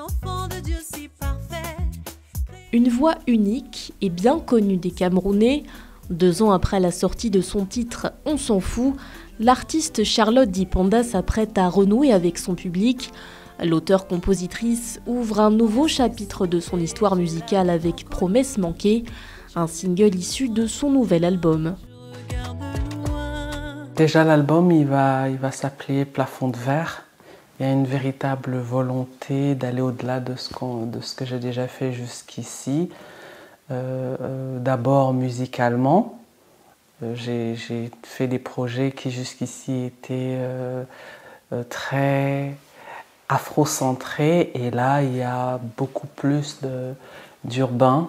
enfants de Dieu si parfaits. Une voix unique et bien connue des Camerounais. 2 ans après la sortie de son titre « On s'en fout », l'artiste Charlotte Dipanda s'apprête à renouer avec son public. L'auteure-compositrice ouvre un nouveau chapitre de son histoire musicale avec Promesse manquée, un single issu de son nouvel album. Déjà l'album il va s'appeler Plafond de verre. Il y a une véritable volonté d'aller au-delà de ce que j'ai déjà fait jusqu'ici. D'abord musicalement, j'ai fait des projets qui jusqu'ici étaient très afro-centrés et là il y a beaucoup plus d'urbain.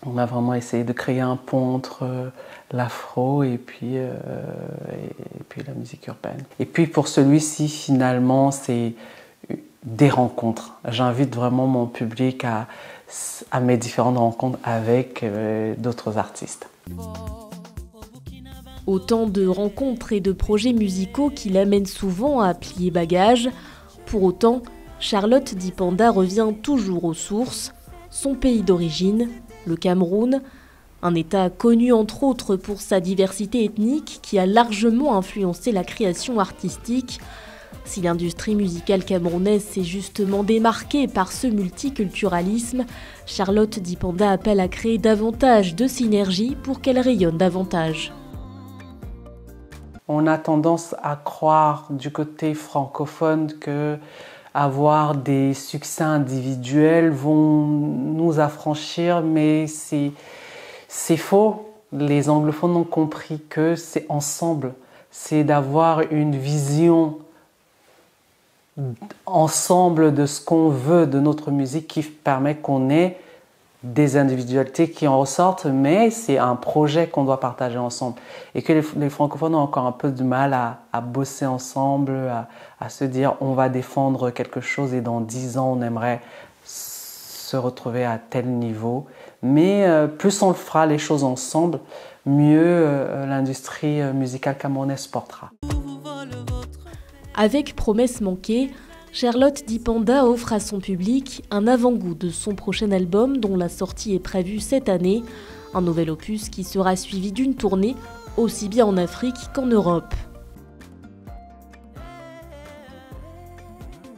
On a vraiment essayé de créer un pont entre l'afro et puis la musique urbaine. Et puis pour celui-ci, finalement, c'est des rencontres. J'invite vraiment mon public à mes différentes rencontres avec d'autres artistes. Autant de rencontres et de projets musicaux qui l'amènent souvent à plier bagages. Pour autant, Charlotte Dipanda revient toujours aux sources, son pays d'origine, le Cameroun, un État connu entre autres pour sa diversité ethnique qui a largement influencé la création artistique. Si l'industrie musicale camerounaise s'est justement démarquée par ce multiculturalisme, Charlotte Dipanda appelle à créer davantage de synergie pour qu'elle rayonne davantage. On a tendance à croire du côté francophone que avoir des succès individuels vont nous affranchir, mais c'est faux. Les anglophones ont compris que c'est ensemble, c'est d'avoir une vision ensemble de ce qu'on veut de notre musique qui permet qu'on ait des individualités qui en ressortent, mais c'est un projet qu'on doit partager ensemble. Et que les francophones ont encore un peu de mal à bosser ensemble, à se dire on va défendre quelque chose et dans 10 ans on aimerait se retrouver à tel niveau. Mais plus on fera les choses ensemble, mieux l'industrie musicale camerounaise portera. Avec Promesse manquée, Charlotte Dipanda offre à son public un avant-goût de son prochain album dont la sortie est prévue cette année. Un nouvel opus qui sera suivi d'une tournée aussi bien en Afrique qu'en Europe.